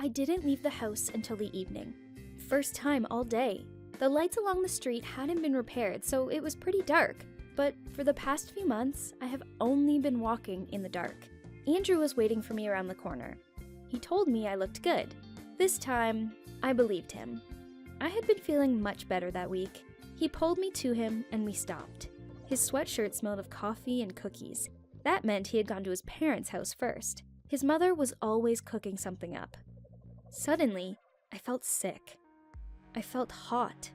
I didn't leave the house until the evening. First time all day. The lights along the street hadn't been repaired, so it was pretty dark. But for the past few months, I have only been walking in the dark. Andrew was waiting for me around the corner. He told me I looked good. This time, I believed him. I had been feeling much better that week. He pulled me to him and we stopped. His sweatshirt smelled of coffee and cookies. That meant he had gone to his parents' house first. His mother was always cooking something up. Suddenly, I felt sick. I felt hot.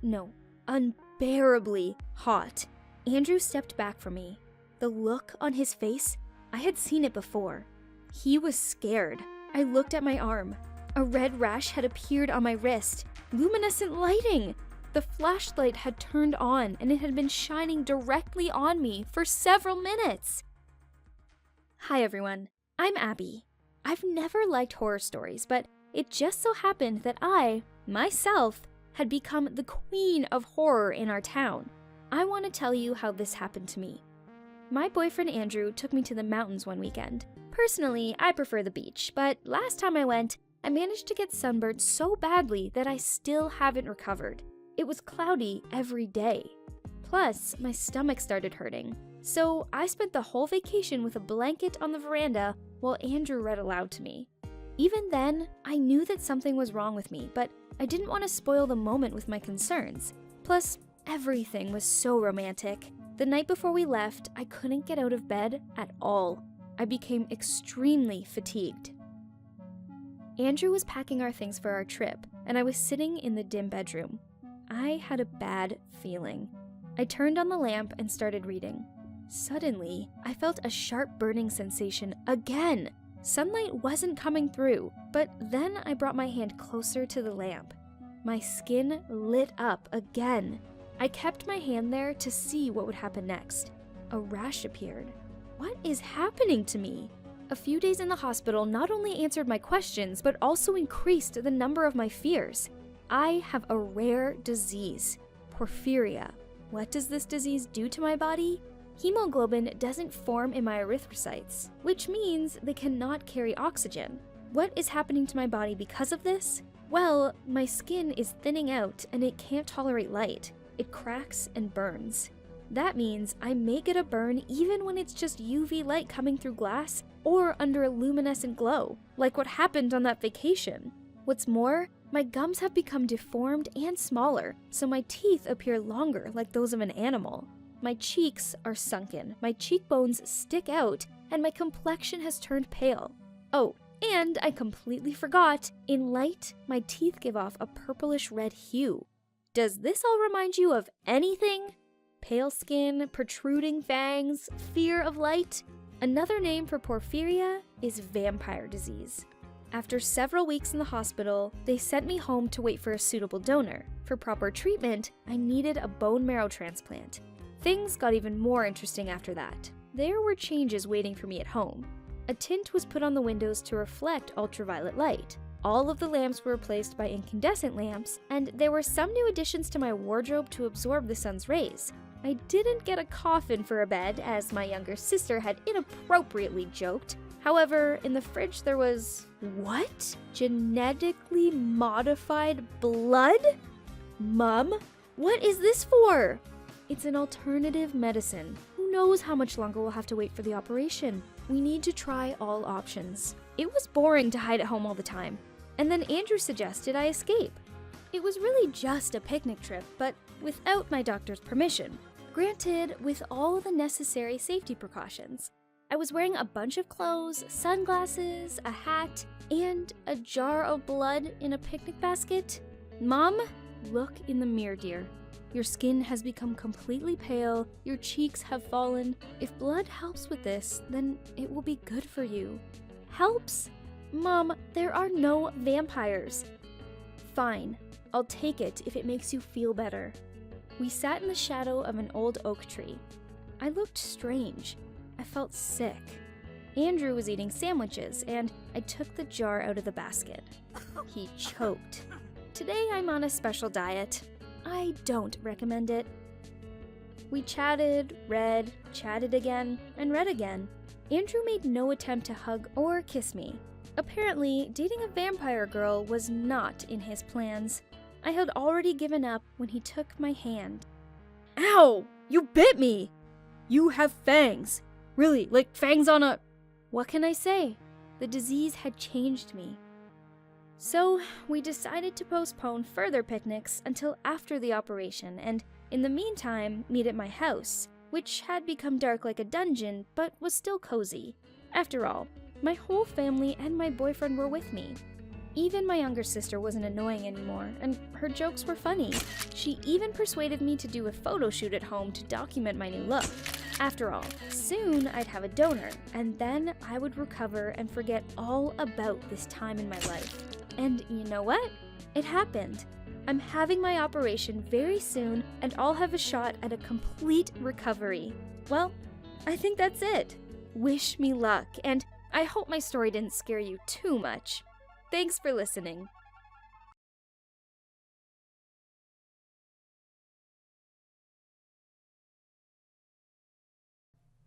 No, unbearably hot. Andrew stepped back from me. The look on his face, I had seen it before. He was scared. I looked at my arm. A red rash had appeared on my wrist. Luminescent lighting! The flashlight had turned on and it had been shining directly on me for several minutes. Hi everyone, I'm Abby. I've never liked horror stories, but it just so happened that I, myself, had become the queen of horror in our town. I want to tell you how this happened to me. My boyfriend Andrew took me to the mountains one weekend. Personally, I prefer the beach, but last time I went, I managed to get sunburned so badly that I still haven't recovered. It was cloudy every day. Plus, my stomach started hurting. So I spent the whole vacation with a blanket on the veranda while Andrew read aloud to me. Even then, I knew that something was wrong with me, but I didn't want to spoil the moment with my concerns. Plus, everything was so romantic. The night before we left, I couldn't get out of bed at all. I became extremely fatigued. Andrew was packing our things for our trip, and I was sitting in the dim bedroom. I had a bad feeling. I turned on the lamp and started reading. Suddenly, I felt a sharp burning sensation again. Sunlight wasn't coming through, but then I brought my hand closer to the lamp. My skin lit up again. I kept my hand there to see what would happen next. A rash appeared. What is happening to me? A few days in the hospital not only answered my questions, but also increased the number of my fears. I have a rare disease, porphyria. What does this disease do to my body? Hemoglobin doesn't form in my erythrocytes, which means they cannot carry oxygen. What is happening to my body because of this? Well, my skin is thinning out and it can't tolerate light. It cracks and burns. That means I may get a burn even when it's just UV light coming through glass or under a luminescent glow, like what happened on that vacation. What's more, my gums have become deformed and smaller, so my teeth appear longer like those of an animal. My cheeks are sunken, my cheekbones stick out, and my complexion has turned pale. Oh, and I completely forgot, in light, my teeth give off a purplish red hue. Does this all remind you of anything? Pale skin, protruding fangs, fear of light? Another name for porphyria is vampire disease. After several weeks in the hospital, they sent me home to wait for a suitable donor. For proper treatment, I needed a bone marrow transplant. Things got even more interesting after that. There were changes waiting for me at home. A tint was put on the windows to reflect ultraviolet light. All of the lamps were replaced by incandescent lamps, and there were some new additions to my wardrobe to absorb the sun's rays. I didn't get a coffin for a bed, as my younger sister had inappropriately joked. However, in the fridge there was... what? Genetically modified blood? Mom, what is this for? It's an alternative medicine. Who knows how much longer we'll have to wait for the operation? We need to try all options. It was boring to hide at home all the time. And then Andrew suggested I escape. It was really just a picnic trip, but without my doctor's permission. Granted, with all the necessary safety precautions. I was wearing a bunch of clothes, sunglasses, a hat, and a jar of blood in a picnic basket. Mom, look in the mirror, dear. Your skin has become completely pale, your cheeks have fallen. If blood helps with this, then it will be good for you. Helps? Mom, there are no vampires. Fine, I'll take it if it makes you feel better. We sat in the shadow of an old oak tree. I looked strange. I felt sick. Andrew was eating sandwiches, and I took the jar out of the basket. He choked. Today I'm on a special diet. I don't recommend it. We chatted, read, chatted again, and read again. Andrew made no attempt to hug or kiss me. Apparently, dating a vampire girl was not in his plans. I had already given up when he took my hand. Ow! You bit me! You have fangs. Really, like fangs on a... What can I say? The disease had changed me. So, we decided to postpone further picnics until after the operation, and in the meantime, meet at my house, which had become dark like a dungeon, but was still cozy. After all, my whole family and my boyfriend were with me. Even my younger sister wasn't annoying anymore, and her jokes were funny. She even persuaded me to do a photo shoot at home to document my new look. After all, soon I'd have a donor, and then I would recover and forget all about this time in my life. And you know what? It happened. I'm having my operation very soon, and I'll have a shot at a complete recovery. Well, I think that's it. Wish me luck, and I hope my story didn't scare you too much. Thanks for listening.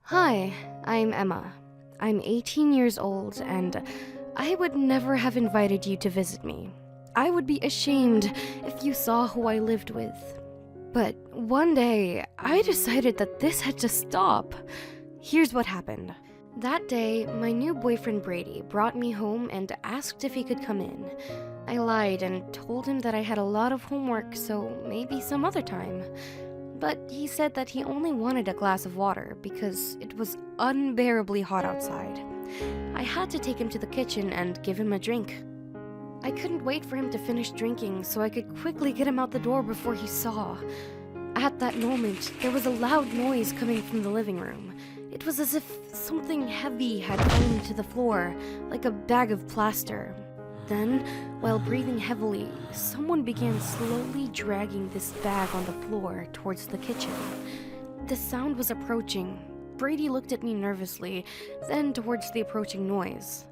Hi, I'm Emma. I'm 18 years old, and I would never have invited you to visit me. I would be ashamed if you saw who I lived with. But one day, I decided that this had to stop. Here's what happened. That day, my new boyfriend Brady brought me home and asked if he could come in. I lied and told him that I had a lot of homework, so maybe some other time. But he said that he only wanted a glass of water because it was unbearably hot outside. I had to take him to the kitchen and give him a drink. I couldn't wait for him to finish drinking so I could quickly get him out the door before he saw. At that moment, there was a loud noise coming from the living room. It was as if something heavy had fallen to the floor, like a bag of plaster. Then, while breathing heavily, someone began slowly dragging this bag on the floor towards the kitchen. The sound was approaching. Brady looked at me nervously, then towards the approaching noise.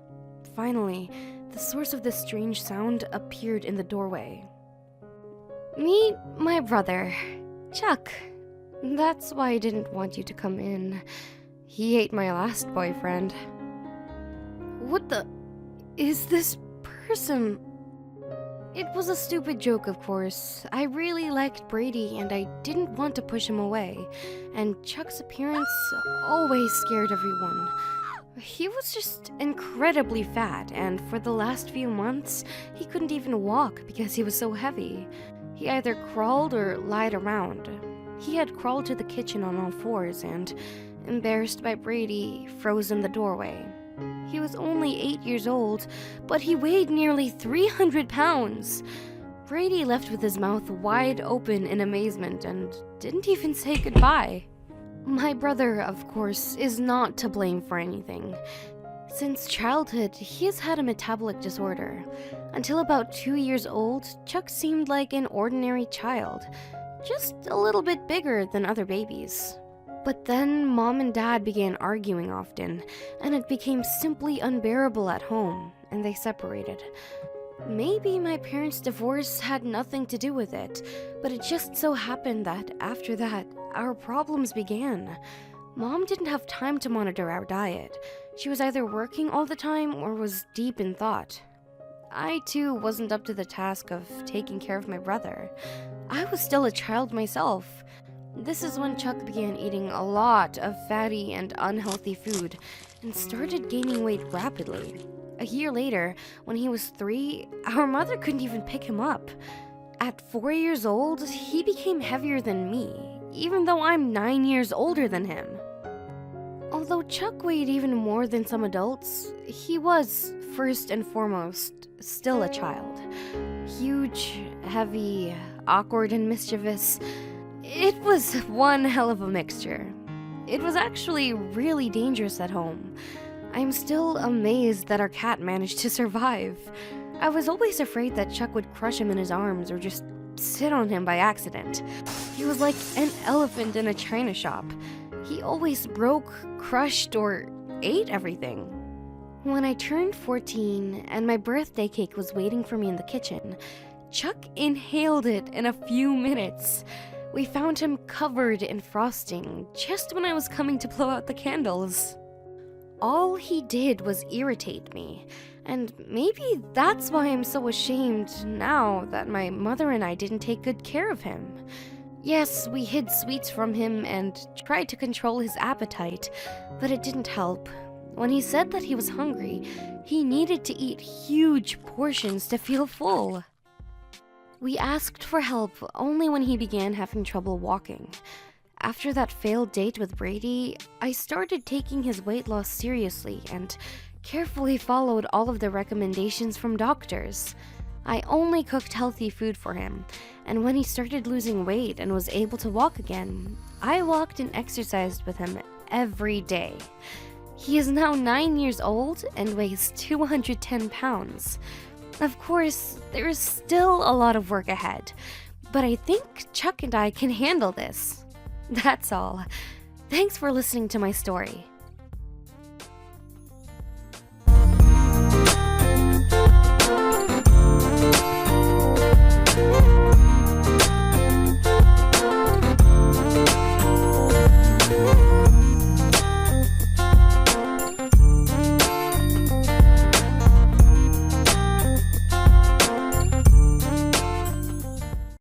Finally, the source of this strange sound appeared in the doorway. Meet my brother, Chuck. That's why I didn't want you to come in. He ate my last boyfriend. What the... is this person? It was a stupid joke, of course. I really liked Brady and I didn't want to push him away. And Chuck's appearance always scared everyone. He was just incredibly fat, and for the last few months, he couldn't even walk because he was so heavy. He either crawled or lied around. He had crawled to the kitchen on all fours and, embarrassed by Brady, froze in the doorway. He was only 8 years old, but he weighed nearly 300 pounds. Brady left with his mouth wide open in amazement and didn't even say goodbye. My brother, of course, is not to blame for anything. Since childhood, he has had a metabolic disorder. Until about 2 years old, Chuck seemed like an ordinary child, just a little bit bigger than other babies. But then Mom and Dad began arguing often, and it became simply unbearable at home, and they separated. Maybe my parents' divorce had nothing to do with it, but it just so happened that after that, our problems began. Mom didn't have time to monitor our diet. She was either working all the time or was deep in thought. I, too, wasn't up to the task of taking care of my brother. I was still a child myself. This is when Chuck began eating a lot of fatty and unhealthy food and started gaining weight rapidly. A year later, when he was 3, our mother couldn't even pick him up. At 4 years old, he became heavier than me, even though I'm 9 years older than him. Although Chuck weighed even more than some adults, he was, first and foremost, still a child. Huge, heavy, awkward, and mischievous. It was one hell of a mixture. It was actually really dangerous at home. I'm still amazed that our cat managed to survive. I was always afraid that Chuck would crush him in his arms or just sit on him by accident. He was like an elephant in a china shop. He always broke, crushed, or ate everything. When I turned 14 and my birthday cake was waiting for me in the kitchen, Chuck inhaled it in a few minutes. We found him covered in frosting just when I was coming to blow out the candles. All he did was irritate me. And maybe that's why I'm so ashamed now that my mother and I didn't take good care of him. Yes, we hid sweets from him and tried to control his appetite, but it didn't help. When he said that he was hungry, he needed to eat huge portions to feel full. We asked for help only when he began having trouble walking. After that failed date with Brady, I started taking his weight loss seriously and carefully followed all of the recommendations from doctors. I only cooked healthy food for him, and when he started losing weight and was able to walk again, I walked and exercised with him every day. He is now 9 years old and weighs 210 pounds. Of course, there is still a lot of work ahead, but I think Chuck and I can handle this. That's all. Thanks for listening to my story.